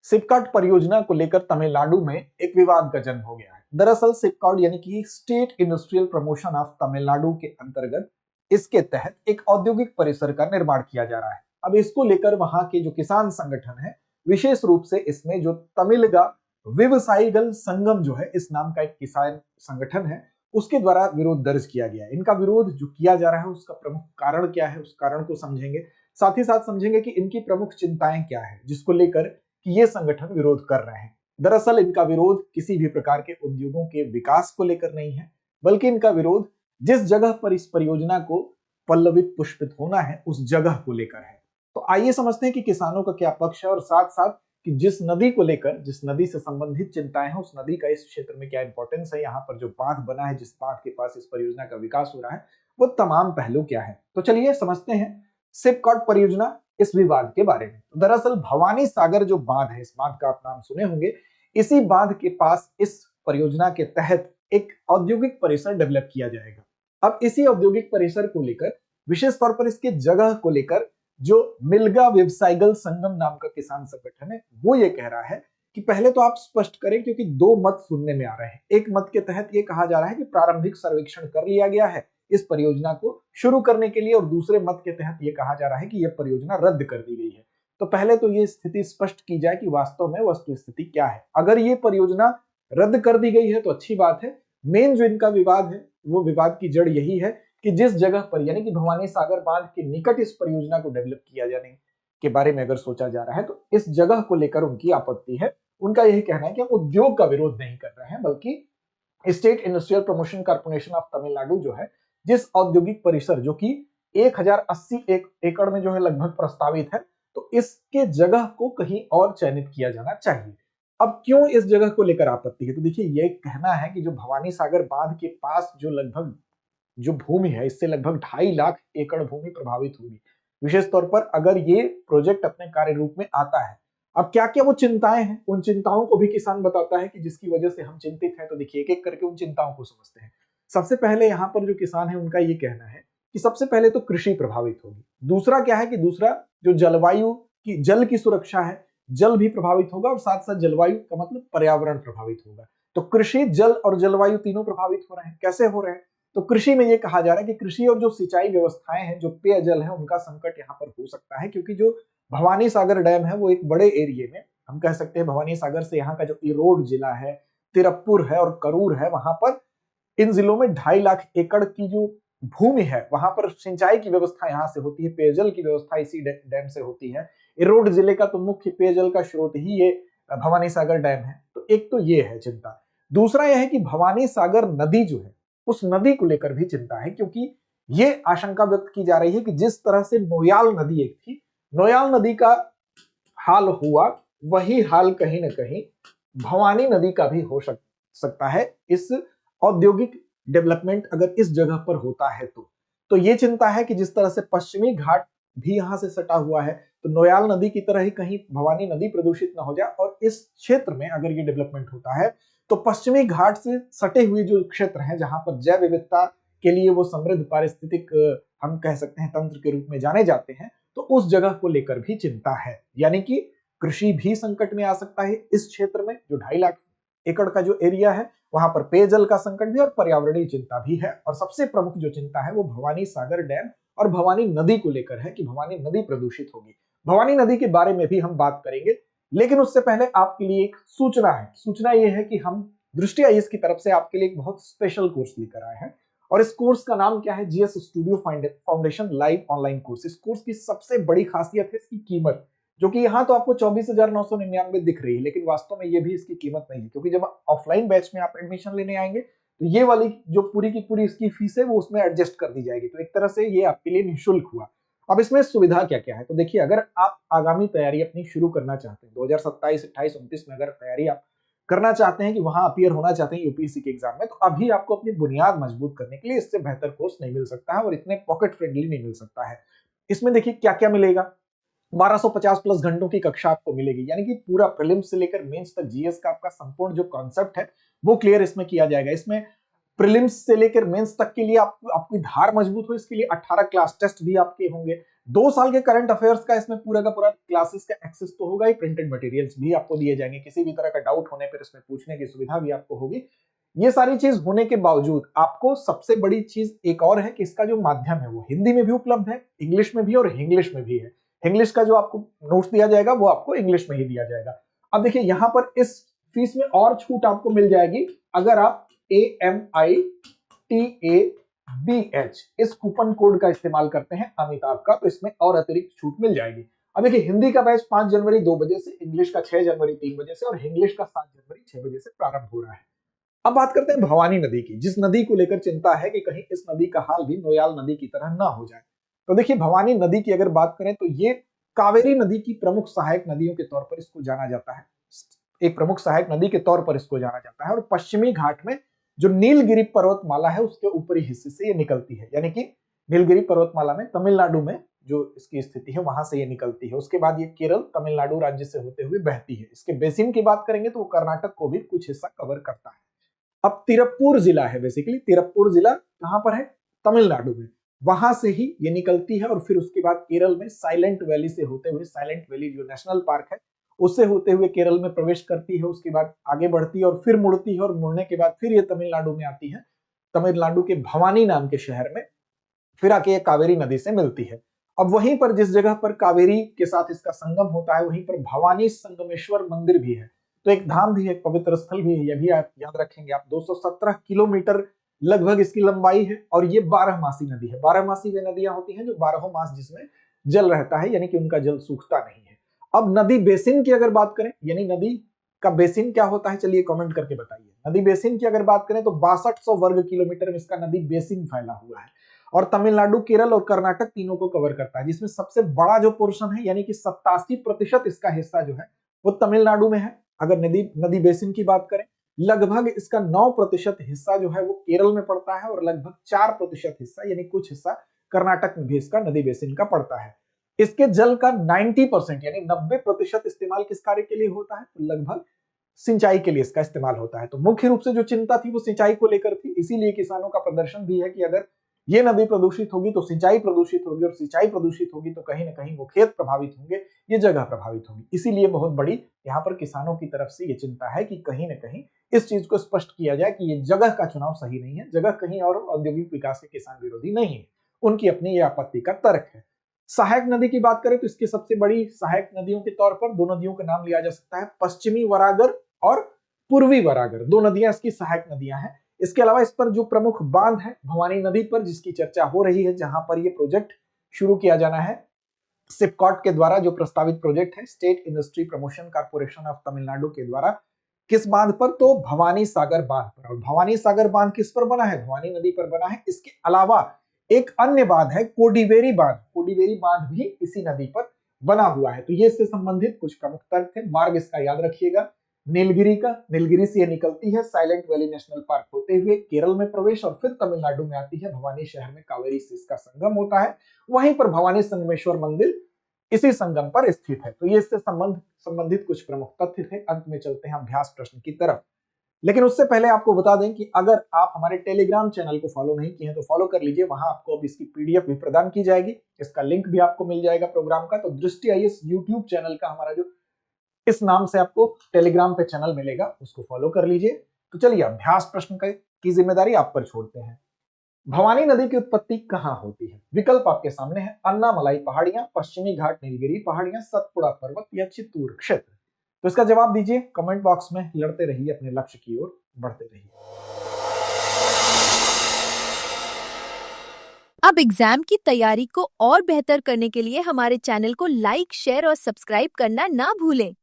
सिपकाट परियोजना को लेकर तमिलनाडु में एक विवाद का जन्म हो गया है। दरअसल सिपकाट यानी कि state industrial promotion of Tamil Nadu के अंतर्गत इसके तहत एक औद्योगिक परिसर का निर्माण किया जा रहा है। अब इसको लेकर वहां के जो किसान संगठन है, विशेष रूप से इसमें जो तमिलगा व्यवसायिगल संगम जो है, इस नाम का एक किसान संगठन है, उसके द्वारा विरोध दर्ज किया गया है। इनका विरोध जो किया जा रहा है उसका प्रमुख कारण क्या है, उस कारण को समझेंगे। साथ ही साथ समझेंगे कि इनकी प्रमुख चिंताएं क्या है जिसको लेकर कि ये संगठन विरोध कर रहे हैं। दरअसल इनका विरोध किसी भी प्रकार के उद्योगों के विकास को लेकर नहीं है, बल्कि इनका विरोध जिस जगह पर इस परियोजना को पल्लवित पुष्पित होना है उस जगह को लेकर है। तो आइए समझते हैं कि किसानों का क्या पक्ष है और साथ साथ कि जिस नदी को लेकर, जिस नदी से संबंधित चिंताएं हैं, उस नदी का इस क्षेत्र में क्या इंपॉर्टेंस है, यहाँ पर जो बांध बना है, जिस बांध के पास इस परियोजना का विकास हो रहा है, वो तमाम पहलू क्या है। तो चलिए समझते हैं सिपकाट परियोजना, इस विवाद के बारे में। तो दरअसल भवानी सागर जो बांध है, इस बांध का आप नाम सुने होंगे, इसी बांध के पास इस परियोजना के तहत एक औद्योगिक परिसर डेवलप किया जाएगा। अब इसी औद्योगिक परिसर को लेकर, विशेष तौर पर इसके जगह को लेकर, जो मिलगा व्यवसायिगल संगम नाम का किसान संगठन है, वो ये कह रहा है कि पहले तो आप स्पष्ट करें, क्योंकि दो मत सुनने में आ रहे हैं। एक मत के तहत ये कहा जा रहा है कि प्रारंभिक सर्वेक्षण कर लिया गया है इस परियोजना को शुरू करने के लिए, और दूसरे मत के तहत यह कहा जा रहा है कि यह परियोजना रद्द कर दी गई है। तो पहले तो ये स्थिति स्पष्ट की जाए कि वास्तव में वस्तु स्थिति क्या है। अगर ये परियोजना रद्द कर दी गई है तो अच्छी बात है। मेन जो इनका विवाद है, वो विवाद की जड़ यही है कि जिस जगह पर, यानी कि भवानी सागर बांध के निकट इस परियोजना को डेवलप किया जाने के बारे में अगर सोचा जा रहा है, तो इस जगह को लेकर उनकी आपत्ति है। उनका यही कहना है कि हम उद्योग का विरोध नहीं कर रहे हैं, बल्कि state industrial promotion corporation of Tamil Nadu जो है, जिस औद्योगिक परिसर जो कि 1080 एकड़ में जो है लगभग प्रस्तावित है, तो इसके जगह को कहीं और चयनित किया जाना चाहिए। अब क्यों इस जगह को लेकर आपत्ति है, तो देखिए ये कहना है कि जो भवानी सागर बांध के पास जो लगभग जो भूमि है, इससे लगभग 2.5 लाख एकड़ भूमि प्रभावित होगी, विशेष तौर पर अगर ये प्रोजेक्ट अपने कार्य रूप में आता है। अब क्या क्या वो चिंताएं हैं, उन चिंताओं को भी किसान बताता है कि जिसकी वजह से हम चिंतित हैं। तो देखिए एक एक करके उन चिंताओं को समझते हैं। सबसे पहले यहाँ पर जो किसान है उनका ये कहना है कि सबसे पहले तो कृषि प्रभावित होगी। दूसरा क्या है कि दूसरा जो जलवायु की, जल की सुरक्षा है, जल भी प्रभावित होगा, और साथ साथ जलवायु का मतलब पर्यावरण प्रभावित होगा। तो कृषि, जल और जलवायु तीनों प्रभावित हो रहे हैं। कैसे हो रहे हैं, तो कृषि में ये कहा जा रहा है कि कृषि और जो सिंचाई व्यवस्थाएं हैं, जो पेयजल है, उनका संकट यहाँ पर हो सकता है, क्योंकि जो भवानी सागर डैम है वो एक बड़े एरिए में, हम कह सकते हैं भवानी सागर से यहाँ का जो इरोड जिला है, तिरप्पुर है और करूर है, वहां पर इन जिलों में 2.5 लाख एकड़ की जो भूमि है, वहां पर सिंचाई की व्यवस्था यहाँ से होती है, पेयजल की व्यवस्था इसी डैम से होती है। इरोड जिले का तो मुख्य पेयजल का स्रोत ही ये भवानी सागर डैम है। तो एक तो ये है चिंता। दूसरा यह है कि भवानी सागर नदी जो है, उस नदी को लेकर भी चिंता है, क्योंकि ये आशंका व्यक्त की जा रही है कि जिस तरह से नोयाल नदी एक थी, नोयाल नदी का हाल हुआ, वही हाल कहीं ना कहीं भवानी नदी का भी हो सकता है, इस औद्योगिक डेवलपमेंट अगर इस जगह पर होता है तो ये चिंता है कि जिस तरह से पश्चिमी घाट भी यहां से सटा हुआ है, तो नोयाल नदी की तरह ही कहीं भवानी नदी प्रदूषित न हो जाए। और इस क्षेत्र में अगर ये डेवलपमेंट होता है तो पश्चिमी घाट से सटे हुए जो क्षेत्र हैं, जहां पर जैव विविधता के लिए वो समृद्ध पारिस्थितिक, हम कह सकते हैं, तंत्र के रूप में जाने जाते हैं, तो उस जगह को लेकर भी चिंता है। यानी कि कृषि भी संकट में आ सकता है इस क्षेत्र में, जो 2.5 लाख एकड़ का जो एरिया है, वहां पर पेयजल का संकट भी और पर्यावरणीय चिंता भी है। और सबसे प्रमुख जो चिंता है वो भवानी सागर डैम और भवानी नदी को लेकर है कि भवानी नदी प्रदूषित होगी। भवानी नदी के बारे में भी हम बात करेंगे, लेकिन उससे पहले आपके लिए एक सूचना है। सूचना यह है कि हम दृष्टि आईएएस की तरफ से आपके लिए एक बहुत स्पेशल कोर्स लेकर आए हैं, और इस कोर्स का नाम क्या है, GS studio foundation live online course. इस कोर्स की सबसे बड़ी खासियत है इसकी कीमत, जो कि यहाँ तो आपको 24,999 दिख रही है, लेकिन वास्तव में ये भी इसकी कीमत नहीं है, क्योंकि जब ऑफलाइन बैच में आप एडमिशन लेने आएंगे तो ये वाली जो पूरी की पूरी इसकी फीस है वो उसमें एडजस्ट कर दी जाएगी। तो एक तरह से ये आपके लिए निःशुल्क हुआ। अब इसमें सुविधा क्या क्या है, तो देखिए, अगर आप आगामी तैयारी अपनी शुरू करना चाहते हैं 2027, 28, 29 में, अगर तैयारी आप करना चाहते हैं कि वहां अपीयर होना चाहते हैं यूपीएससी के एग्जाम में, तो अभी आपको अपनी बुनियाद मजबूत करने के लिए इससे बेहतर कोर्स नहीं मिल सकता है, और इतने पॉकेट फ्रेंडली नहीं मिल सकता है। इसमें देखिए क्या क्या मिलेगा। 1250 प्लस घंटों की कक्षा आपको मिलेगी, यानी कि पूरा प्रीलिम्स से लेकर मेंस तक जीएस का आपका संपूर्ण जो कॉन्सेप्ट है वो क्लियर इसमें किया जाएगा। इसमें प्रीलिम्स से लेकर मेंस तक के लिए आपकी धार मजबूत हो, इसके लिए 18 क्लास टेस्ट भी आपके होंगे। 2 साल के करंट अफेयर्स का इसमें पूरा का पूरा क्लासेस का एक्सेस तो होगा ही, प्रिंटेड मटेरियल्स भी आपको दिए जाएंगे, किसी भी तरह का डाउट होने पर इसमें पूछने की सुविधा भी आपको होगी। ये सारी चीज होने के बावजूद आपको सबसे बड़ी चीज एक और है कि इसका जो माध्यम है वो हिंदी में भी उपलब्ध है, इंग्लिश में भी और इंग्लिश में भी है। इंग्लिश का जो आपको नोट्स दिया जाएगा वो आपको इंग्लिश में ही दिया जाएगा। अब देखिए यहाँ पर इस फीस में और छूट आपको मिल जाएगी अगर आप AMITABH इस कूपन कोड का इस्तेमाल करते हैं अमिताभ का, तो इसमें और अतिरिक्त छूट मिल जाएगी। अब देखिए हिंदी का बैच 5 जनवरी 2 बजे से, इंग्लिश का 6 जनवरी 3 बजे से और इंग्लिश का 7 जनवरी 6 बजे से प्रारंभ हो रहा है। अब बात करते हैं भवानी नदी की, जिस नदी को लेकर चिंता है कि कहीं इस नदी का हाल भी नोयाल नदी की तरह ना हो जाए। तो देखिए भवानी नदी की अगर बात करें तो ये कावेरी नदी की प्रमुख सहायक नदियों के तौर पर इसको जाना जाता है, एक प्रमुख सहायक नदी के तौर पर इसको जाना जाता है। और पश्चिमी घाट में जो नीलगिरी पर्वतमाला है उसके ऊपरी हिस्से से ये निकलती है, यानी कि नीलगिरी पर्वतमाला में तमिलनाडु में जो इसकी स्थिति है वहां से ये निकलती है। उसके बाद ये केरल तमिलनाडु राज्य से होते हुए बहती है। इसके बेसिन की बात करेंगे तो वो कर्नाटक को भी कुछ हिस्सा कवर करता है। अब तिरुप्पुर जिला है, बेसिकली तिरुप्पुर जिला कहां पर है, तमिलनाडु में, वहां से ही ये निकलती है और फिर उसके बाद केरल में साइलेंट वैली से होते हुए, साइलेंट वैली जो नेशनल पार्क है उससे होते हुए केरल में प्रवेश करती है। उसके बाद आगे बढ़ती है और फिर मुड़ती है और मुड़ने के बाद फिर ये तमिलनाडु में आती है। तमिलनाडु के भवानी नाम के शहर में फिर आके ये कावेरी नदी से मिलती है। अब वहीं पर जिस जगह पर कावेरी के साथ इसका संगम होता है वहीं पर भवानी संगमेश्वर मंदिर भी है, तो एक धाम भी है, एक पवित्र स्थल भी है, यह भी आप याद रखेंगे। आप 217 किलोमीटर लगभग इसकी लंबाई है और ये 12मासी नदी है। 12मासी वे नदियां होती हैं जो 12 मास जिसमें जल रहता है, यानी कि उनका जल सूखता नहीं है। अब नदी बेसिन की अगर बात करें, यानी नदी का बेसिन क्या होता है, चलिए कमेंट करके बताइए। नदी बेसिन की अगर बात करें तो 6200 वर्ग किलोमीटर में इसका नदी बेसिन फैला हुआ है और तमिलनाडु, केरल और कर्नाटक तीनों को कवर करता है, जिसमें सबसे बड़ा जो पोर्शन है यानी कि 87% इसका हिस्सा जो है वो तमिलनाडु में है। अगर नदी बेसिन की बात करें, लगभग इसका 9% हिस्सा जो है वो केरल में पड़ता है और लगभग 4% हिस्सा यानी कुछ हिस्सा कर्नाटक में भी इसका नदी बेसिन का पड़ता है। इसके जल का 90% यानी 90% इस्तेमाल किस कार्य के लिए होता है, तो लगभग सिंचाई के लिए इसका इस्तेमाल होता है। तो मुख्य रूप से जो चिंता थी वो सिंचाई को लेकर थी, इसीलिए किसानों का प्रदर्शन भी है कि अगर ये नदी प्रदूषित होगी तो सिंचाई प्रदूषित होगी और सिंचाई प्रदूषित होगी तो कहीं ना कहीं वो खेत प्रभावित होंगे, ये जगह प्रभावित होगी। इसीलिए बहुत बड़ी यहाँ पर किसानों की तरफ से ये चिंता है कि कहीं ना कहीं इस चीज को स्पष्ट किया जाए कि ये जगह का चुनाव सही नहीं है, जगह कहीं और औद्योगिक विकास के किसान विरोधी नहीं है, उनकी अपनी ये आपत्ति का तर्क है। सहायक नदी की बात करें तो इसकी सबसे बड़ी सहायक नदियों के तौर पर दो नदियों का नाम लिया जा सकता है, पश्चिमी वरागर और पूर्वी वरागर, दो नदियां इसकी सहायक नदियां हैं। इसके अलावा इस पर जो प्रमुख बांध है भवानी नदी पर, जिसकी चर्चा हो रही है, जहां पर यह प्रोजेक्ट शुरू किया जाना है सिपकॉट के द्वारा, जो प्रस्तावित प्रोजेक्ट है state industry promotion corporation of Tamil Nadu के द्वारा। किस बांध पर, तो भवानी सागर बांध पर। और भवानी सागर बांध किस पर बना है, भवानी नदी पर बना है। इसके अलावा एक अन्य बांध है कोडिवेरी बांध, कोडिवेरी बांध भी इसी नदी पर बना हुआ है। तो ये इससे संबंधित कुछ प्रमुख तर्क थे। मार्ग इसका याद रखिएगा, नीलगिरी का, नीलगिरी से ये निकलती है साइलेंट वैली नेशनल पार्क होते हुए केरल में प्रवेश और फिर तमिलनाडु में आती है। भवानी शहर में कावेरी से इसका संगम होता है, वहीं पर भवानी संगमेश्वर मंदिर इसी संगम पर स्थित है। तो ये इससे संबंधित कुछ प्रमुख तथ्य थे। अंत में चलते हैं अभ्यास प्रश्न की तरफ, लेकिन उससे पहले आपको बता दें कि अगर आप हमारे टेलीग्राम चैनल को फॉलो नहीं किए हैं तो फॉलो कर लीजिए, वहां आपको अब इसकी पीडीएफ भी प्रदान की जाएगी, इसका लिंक भी आपको मिल जाएगा प्रोग्राम का। तो दृष्टि आईएएस यूट्यूब चैनल का हमारा जो इस नाम से आपको टेलीग्राम पे चैनल मिलेगा, उसको फॉलो कर लीजिए। तो चलिए अभ्यास प्रश्न की जिम्मेदारी आप पर छोड़ते हैं। भवानी नदी की उत्पत्ति कहां होती है? विकल्प आपके सामने है, अन्नामलाई पहाड़ियां, पश्चिमी घाट नीलगिरी पहाड़ियां, सतपुड़ा पर्वत या चित्तूर क्षेत्र। तो इसका जवाब दीजिए कमेंट बॉक्स में, लड़ते रहिए, अपने लक्ष्य की ओर बढ़ते रहिए। अब एग्जाम की तैयारी को और बेहतर करने के लिए हमारे चैनल को लाइक, शेयर और सब्सक्राइब करना ना भूलें।